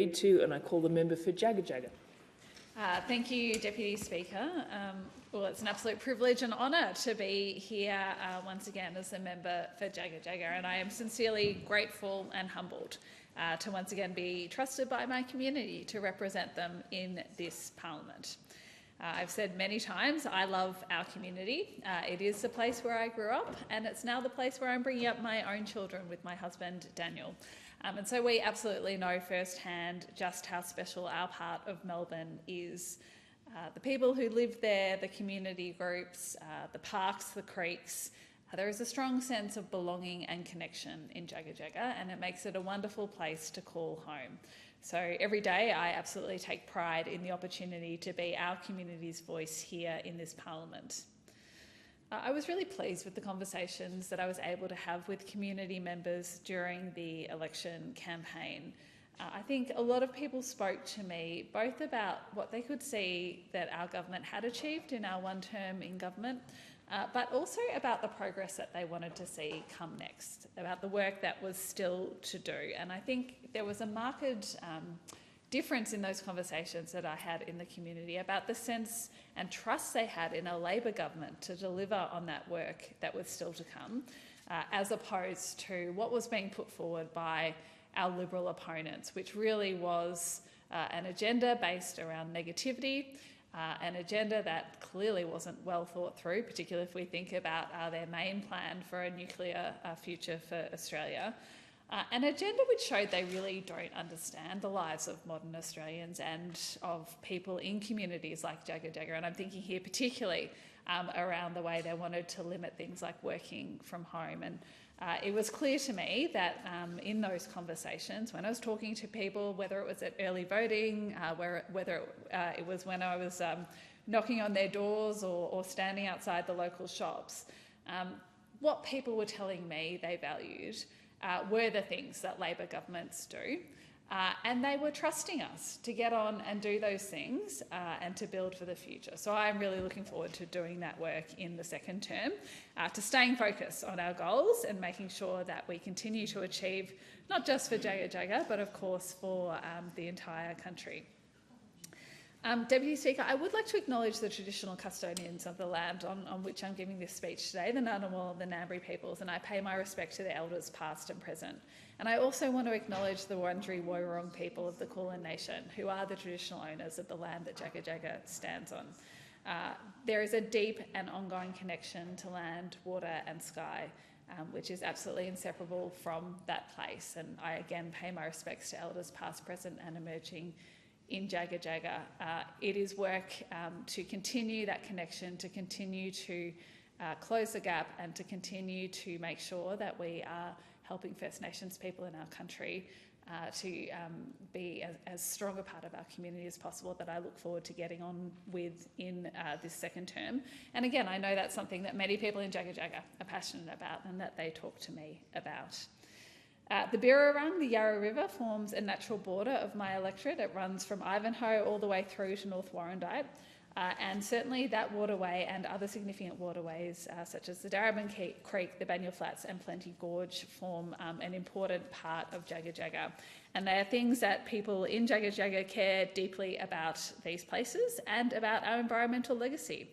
To, and I call the member for Jagga Jagga. Thank you, Deputy Speaker. Well, it's an absolute privilege and honour to be here once again as a member for Jagga Jagga, and I am sincerely grateful and humbled to once again be trusted by my community to represent them in this parliament. I've said many times I love our community. It is the place where I grew up, and it's now the place where I'm bringing up my own children with my husband, Daniel. And so we absolutely know firsthand just how special our part of Melbourne is. The people who live there, the community groups, the parks, the creeks, there is a strong sense of belonging and connection in Jagga Jagga, and it makes it a wonderful place to call home. So every day I absolutely take pride in the opportunity to be our community's voice here in this parliament. I was really pleased with the conversations that I was able to have with community members during the election campaign. I think a lot of people spoke to me both about what they could see that our government had achieved in our one term in government, but also about the progress that they wanted to see come next, about the work that was still to do. And I think there was a marked difference in those conversations that I had in the community about the sense and trust they had in a Labor government to deliver on that work that was still to come, as opposed to what was being put forward by our Liberal opponents, which really was an agenda based around negativity, an agenda that clearly wasn't well thought through, particularly if we think about their main plan for a nuclear future for Australia. An agenda which showed they really don't understand the lives of modern Australians and of people in communities like Jagga Jagga. And I'm thinking here particularly around the way they wanted to limit things like working from home. And it was clear to me that in those conversations, when I was talking to people, whether it was at early voting, whether it was when I was knocking on their doors or standing outside the local shops, what people were telling me they valued were the things that Labor governments do, and they were trusting us to get on and do those things and to build for the future. So I'm really looking forward to doing that work in the second term, to staying focused on our goals and making sure that we continue to achieve, not just for Jagga Jagga, but of course for the entire country. Deputy Speaker, I would like to acknowledge the traditional custodians of the land on which I'm giving this speech today, the Ngunnawal and the Ngambri peoples, and I pay my respect to the elders past and present. And I also want to acknowledge the Wurundjeri Woiwurrung people of the Kulin Nation, who are the traditional owners of the land that Jagga Jagga stands on. There is a deep and ongoing connection to land, water and sky, which is absolutely inseparable from that place. And I again pay my respects to elders past, present and emerging in Jagga Jagga. It is work to continue that connection, to continue to close the gap and to continue to make sure that we are helping First Nations people in our country to be as strong a part of our community as possible, that I look forward to getting on with in this second term. And again, I know that's something that many people in Jagga Jagga are passionate about and that they talk to me about. The Birrarung, the Yarra River, forms a natural border of my electorate. It runs from Ivanhoe all the way through to North Warrandyte. And certainly that waterway and other significant waterways, such as the Darebin Creek, the Banyule Flats and Plenty Gorge, form an important part of Jagga Jagga. And they are things that people in Jagga Jagga care deeply about these places and about our environmental legacy.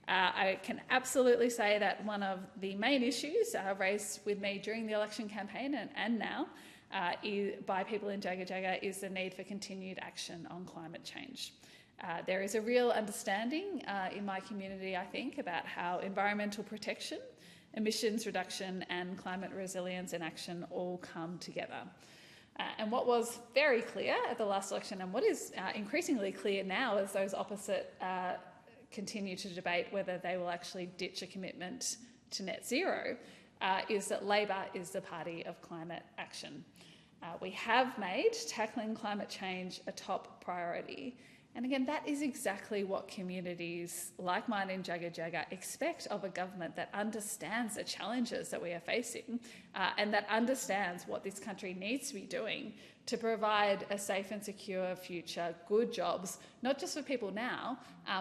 I can absolutely say that one of the main issues raised with me during the election campaign and now by people in Jagga Jagga is the need for continued action on climate change. There is a real understanding in my community, I think, about how environmental protection, emissions reduction and climate resilience and action all come together. And what was very clear at the last election and what is increasingly clear now as those opposite continue to debate whether they will actually ditch a commitment to net zero, is that Labor is the party of climate action. We have made tackling climate change a top priority. And again, that is exactly what communities like mine in Jagga Jagga expect of a government that understands the challenges that we are facing and that understands what this country needs to be doing to provide a safe and secure future, good jobs, not just for people now,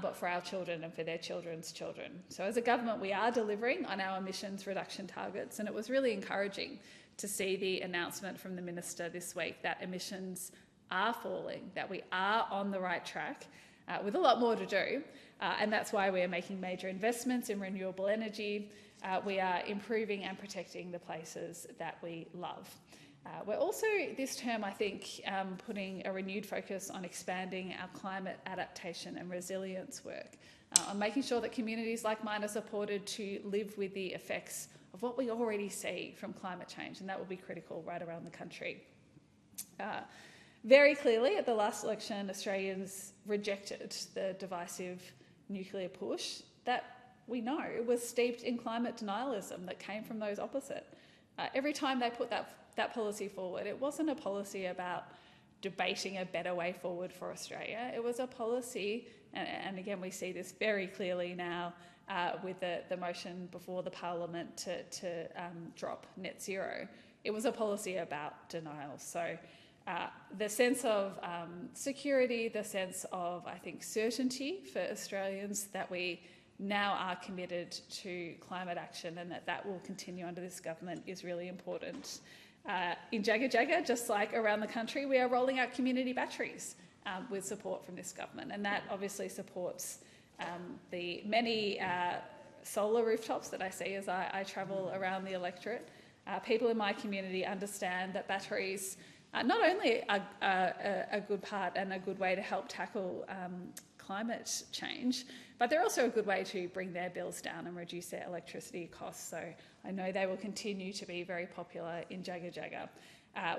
but for our children and for their children's children. So as a government, we are delivering on our emissions reduction targets, and it was really encouraging to see the announcement from the Minister this week that emissions are falling, that we are on the right track with a lot more to do. And that's why we are making major investments in renewable energy. We are improving and protecting the places that we love. We're also, this term, I think, putting a renewed focus on expanding our climate adaptation and resilience work, on making sure that communities like mine are supported to live with the effects of what we already see from climate change, and that will be critical right around the country. Very clearly, at the last election, Australians rejected the divisive nuclear push that we know was steeped in climate denialism that came from those opposite. Every time they put that policy forward, it wasn't a policy about debating a better way forward for Australia. It was a policy, and again we see this very clearly now with the motion before the Parliament to drop net zero. It was a policy about denial. So the sense of security, the sense of, I think, certainty for Australians that we now are committed to climate action and that will continue under this government is really important. In Jagga Jagga, just like around the country, we are rolling out community batteries with support from this government, and that obviously supports the many solar rooftops that I see as I travel around the electorate. People in my community understand that batteries not only are a good part and a good way to help tackle climate change, but they're also a good way to bring their bills down and reduce their electricity costs. So I know they will continue to be very popular in Jagga Jagga.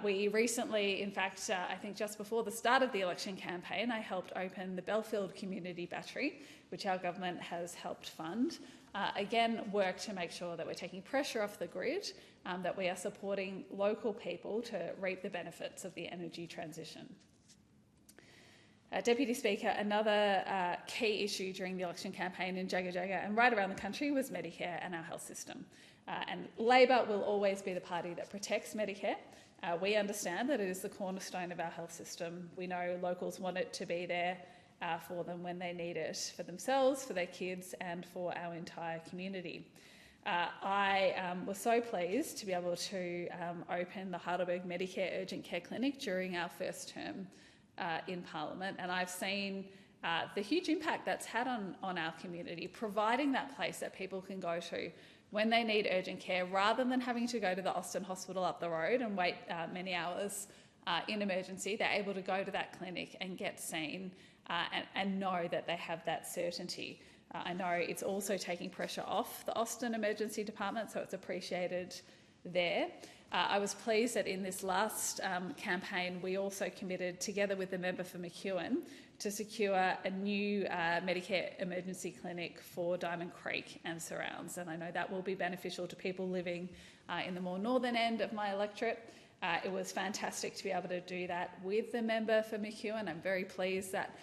We recently, in fact, I think just before the start of the election campaign, I helped open the Belfield Community Battery, which our government has helped fund. Again, work to make sure that we're taking pressure off the grid, that we are supporting local people to reap the benefits of the energy transition. Deputy Speaker, another key issue during the election campaign in Jagga Jagga and right around the country was Medicare and our health system. And Labor will always be the party that protects Medicare. We understand that it is the cornerstone of our health system. We know locals want it to be there for them when they need it, for themselves, for their kids and for our entire community. I was so pleased to be able to open the Heidelberg Medicare Urgent Care Clinic during our first term in Parliament, and I've seen the huge impact that's had on our community, providing that place that people can go to when they need urgent care, rather than having to go to the Austin Hospital up the road and wait many hours in emergency. They're able to go to that clinic and get seen and know that they have that certainty. I know it's also taking pressure off the Austin Emergency Department, so it's appreciated there. I was pleased that in this last campaign, we also committed, together with the member for McEwen, to secure a new Medicare emergency clinic for Diamond Creek and surrounds. And I know that will be beneficial to people living in the more northern end of my electorate. It was fantastic to be able to do that with the member for McEwen. I'm very pleased that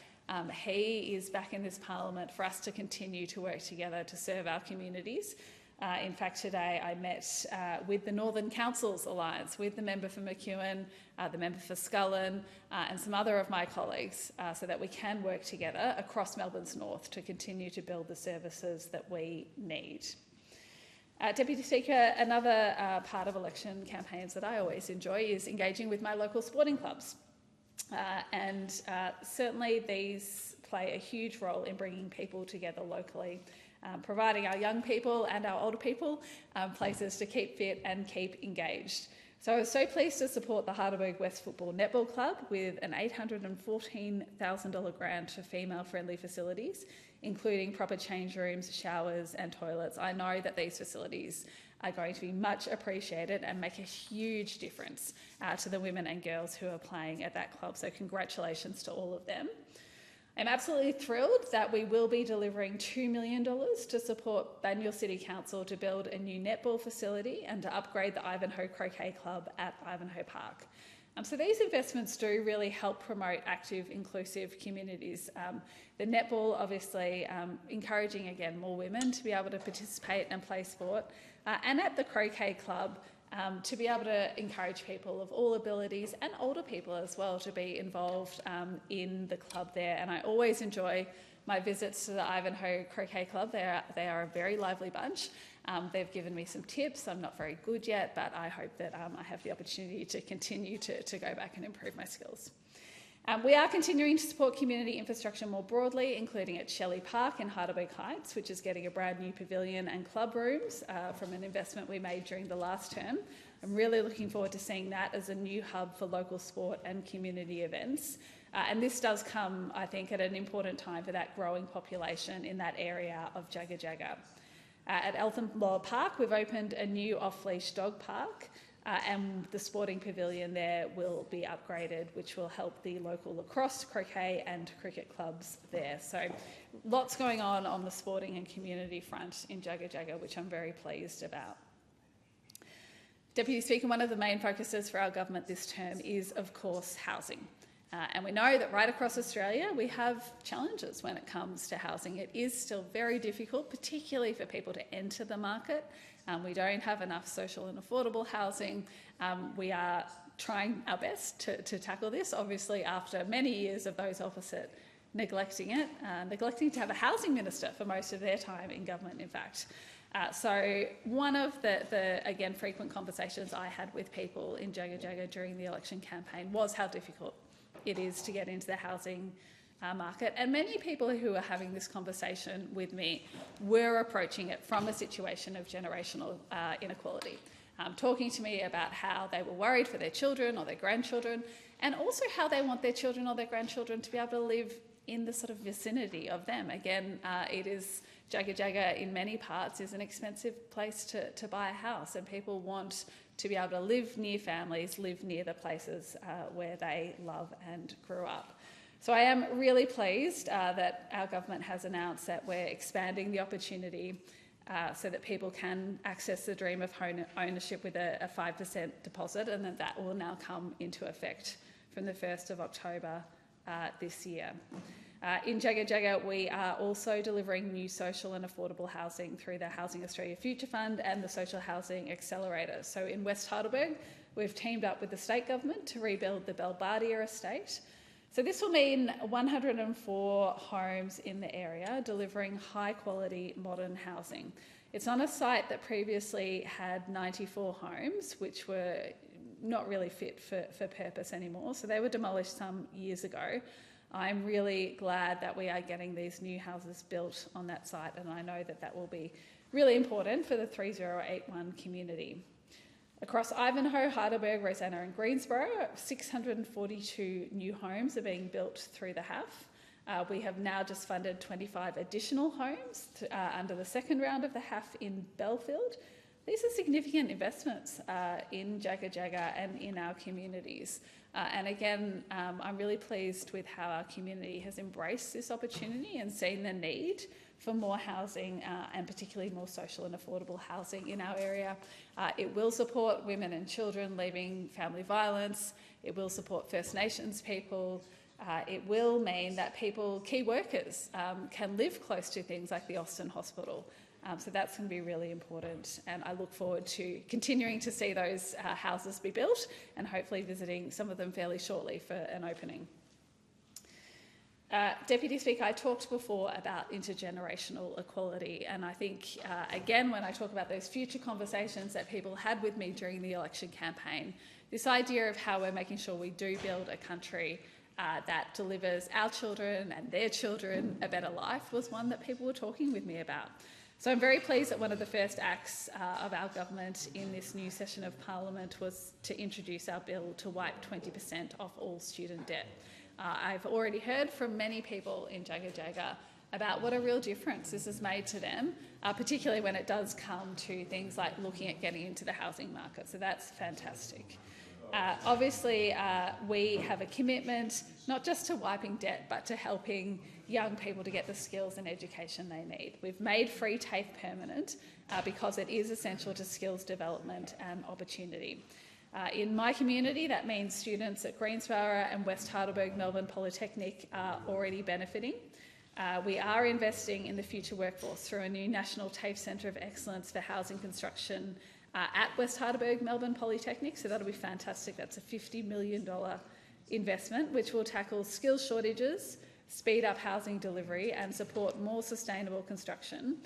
he is back in this Parliament for us to continue to work together to serve our communities. In fact, today I met with the Northern Councils Alliance, with the member for McEwen, the member for Scullin, and some other of my colleagues, so that we can work together across Melbourne's north to continue to build the services that we need. Deputy Speaker, another part of election campaigns that I always enjoy is engaging with my local sporting clubs. Certainly these play a huge role in bringing people together locally, providing our young people and our older people places to keep fit and keep engaged. So I was so pleased to support the Heidelberg West Football Netball Club with an $814,000 grant for female-friendly facilities, including proper change rooms, showers and toilets. I know that these facilities are going to be much appreciated and make a huge difference to the women and girls who are playing at that club. So congratulations to all of them. I'm absolutely thrilled that we will be delivering $2 million to support Banyule City Council to build a new netball facility and to upgrade the Ivanhoe Croquet Club at Ivanhoe Park. So these investments do really help promote active, inclusive communities. The netball, obviously, encouraging, again, more women to be able to participate and play sport. And at the Croquet Club, to be able to encourage people of all abilities and older people as well to be involved in the club there. And I always enjoy my visits to the Ivanhoe Croquet Club. They are a very lively bunch. They've given me some tips. I'm not very good yet, but I hope that I have the opportunity to continue to go back and improve my skills. We are continuing to support community infrastructure more broadly, including at Shelley Park in Heidelberg Heights, which is getting a brand new pavilion and club rooms from an investment we made during the last term. I'm really looking forward to seeing that as a new hub for local sport and community events. And this does come, I think, at an important time for that growing population in that area of Jagga Jagga. At Eltham Law Park, we've opened a new off-leash dog park, and the sporting pavilion there will be upgraded, which will help the local lacrosse, croquet and cricket clubs there. So lots going on the sporting and community front in Jagga Jagga, which I'm very pleased about. Deputy Speaker, one of the main focuses for our government this term is, of course, housing. And we know that right across Australia we have challenges when it comes to housing. It is still very difficult, particularly for people to enter the market. We don't have enough social and affordable housing. We are trying our best to tackle this, obviously after many years of those opposite neglecting it, neglecting to have a housing minister for most of their time in government, in fact. So one of the again, frequent conversations I had with people in Jagga Jagga during the election campaign was how difficult it is to get into the housing market. And many people who are having this conversation with me were approaching it from a situation of generational inequality, talking to me about how they were worried for their children or their grandchildren, and also how they want their children or their grandchildren to be able to live in the sort of vicinity of them. Again, it is Jagga Jagga in many parts is an expensive place to buy a house, and people want to be able to live near families, live near the places where they love and grew up. So I am really pleased that our government has announced that we're expanding the opportunity so that people can access the dream of home ownership with a 5% deposit, and that will now come into effect from the 1st of October this year. In Jagga Jagga, we are also delivering new social and affordable housing through the Housing Australia Future Fund and the Social Housing Accelerator. So in West Heidelberg, we've teamed up with the state government to rebuild the Belbardia estate. So this will mean 104 homes in the area delivering high-quality modern housing. It's on a site that previously had 94 homes, which were not really fit for purpose anymore. So they were demolished some years ago. I'm really glad that we are getting these new houses built on that site, and I know that that will be really important for the 3081 community. Across Ivanhoe, Heidelberg, Rosanna and Greensboro, 642 new homes are being built through the HAF. We have now just funded 25 additional homes under the second round of the HAF in Belfield. These are significant investments in Jagga Jagga and in our communities. And again, I'm really pleased with how our community has embraced this opportunity and seen the need for more housing and particularly more social and affordable housing in our area. It will support women and children leaving family violence. It will support First Nations people. It will mean that people, key workers, can live close to things like the Austin Hospital. So that's going to be really important, and I look forward to continuing to see those houses be built and hopefully visiting some of them fairly shortly for an opening. Deputy Speaker, I talked before about intergenerational equality, and I think, again, when I talk about those future conversations that people had with me during the election campaign, this idea of how we're making sure we do build a country that delivers our children and their children a better life was one that people were talking with me about. So I'm very pleased that one of the first acts of our government in this new session of Parliament was to introduce our bill to wipe 20% off all student debt. I've already heard from many people in Jagga Jagga about what a real difference this has made to them, particularly when it does come to things like looking at getting into the housing market. So that's fantastic. Obviously, we have a commitment not just to wiping debt, but to helping young people to get the skills and education they need. We've made free TAFE permanent because it is essential to skills development and opportunity. In my community, that means students at Greensboro and West Heidelberg Melbourne Polytechnic are already benefiting. We are investing in the future workforce through a new National TAFE Centre of Excellence for Housing Construction at West Heidelberg Melbourne Polytechnic, so that'll be fantastic. That's a $50 million investment which will tackle skills shortages, speed up housing delivery and support more sustainable construction,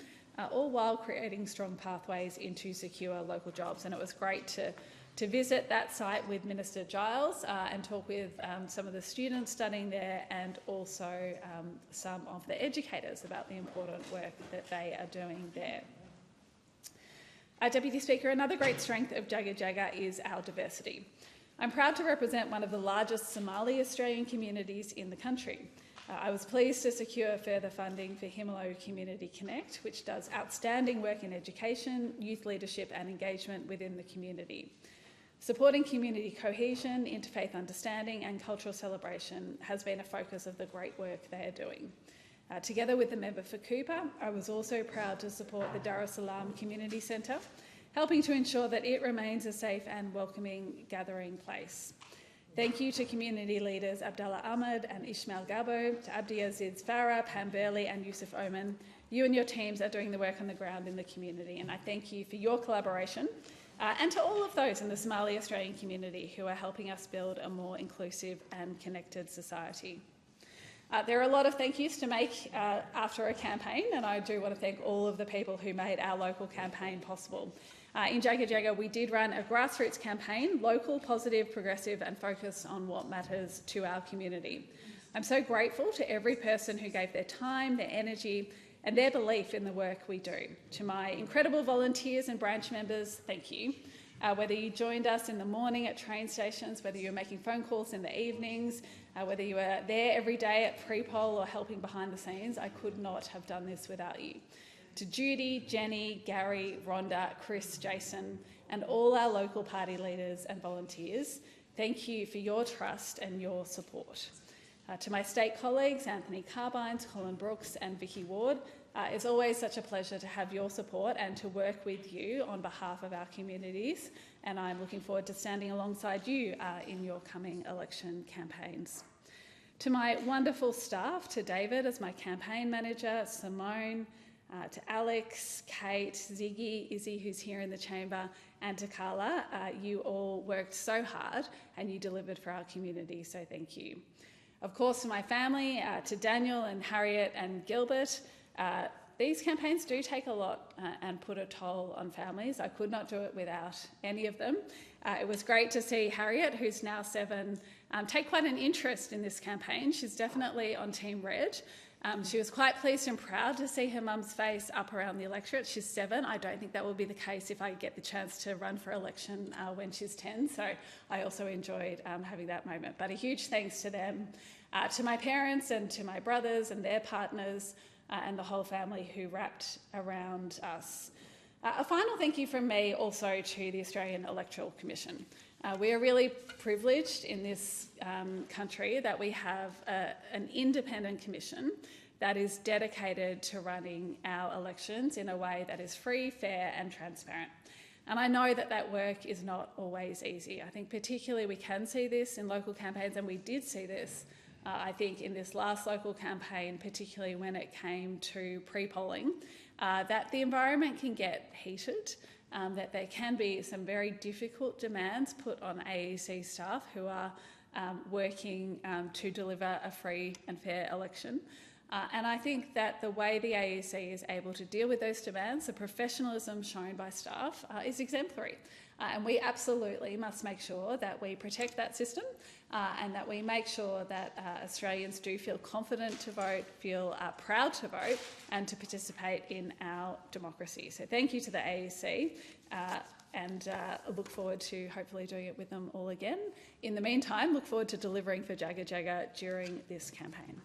all while creating strong pathways into secure local jobs. And it was great to to visit that site with Minister Giles and talk with some of the students studying there, and also some of the educators about the important work that they are doing there. Deputy Speaker, another great strength of Jagga Jagga is our diversity. I'm proud to represent one of the largest Somali Australian communities in the country. I was pleased to secure further funding for Himalo Community Connect, which does outstanding work in education, youth leadership and engagement within the community. Supporting community cohesion, interfaith understanding and cultural celebration has been a focus of the great work they are doing. Together with the member for Cooper, I was also proud to support the Dar es Salaam Community Centre, helping to ensure that it remains a safe and welcoming gathering place. Thank you to community leaders Abdallah Ahmed and Ishmael Gabo, to Abdi Aziz Farah, Pam Burley and Yusuf Oman. You and your teams are doing the work on the ground in the community, and I thank you for your collaboration, and to all of those in the Somali Australian community who are helping us build a more inclusive and connected society. There are a lot of thank yous to make after a campaign, and I do want to thank all of the people who made our local campaign possible. In Jagga Jagga, we did run a grassroots campaign, local, positive, progressive and focused on what matters to our community. I'm so grateful to every person who gave their time, their energy and their belief in the work we do. To my incredible volunteers and branch members, thank you. Whether you joined us in the morning at train stations, whether you were making phone calls in the evenings, whether you were there every day at pre-poll or helping behind the scenes, I could not have done this without you. To Judy, Jenny, Gary, Rhonda, Chris, Jason, and all our local party leaders and volunteers, thank you for your trust and your support. To my state colleagues, Anthony Carbines, Colin Brooks and Vicky Ward, it's always such a pleasure to have your support and to work with you on behalf of our communities, and I'm looking forward to standing alongside you in your coming election campaigns. To my wonderful staff, to David as my campaign manager, Simone, to Alex, Kate, Ziggy, Izzy, who's here in the chamber, and to Carla, you all worked so hard and you delivered for our community, so thank you. Of course, to my family, to Daniel and Harriet and Gilbert, these campaigns do take a lot and put a toll on families. I could not do it without any of them. It was great to see Harriet, who's now 7, take quite an interest in this campaign. She's definitely on Team Red. She was quite pleased and proud to see her mum's face up around the electorate. She's 7. I don't think that will be the case if I get the chance to run for election when she's 10. So I also enjoyed having that moment. But a huge thanks to them, to my parents and to my brothers and their partners and the whole family who wrapped around us. A final thank you from me also to the Australian Electoral Commission. We are really privileged in this country that we have an independent commission that is dedicated to running our elections in a way that is free, fair and transparent. And I know that that work is not always easy. I think particularly we can see this in local campaigns, and we did see this, I think, in this last local campaign, particularly when it came to pre-polling, that the environment can get heated. That there can be some very difficult demands put on AEC staff who are working to deliver a free and fair election. And I think that the way the AEC is able to deal with those demands, the professionalism shown by staff, is exemplary. And we absolutely must make sure that we protect that system and that we make sure that Australians do feel confident to vote, feel proud to vote and to participate in our democracy. So thank you to the AEC and look forward to hopefully doing it with them all again. In the meantime, look forward to delivering for Jagga Jagga during this campaign.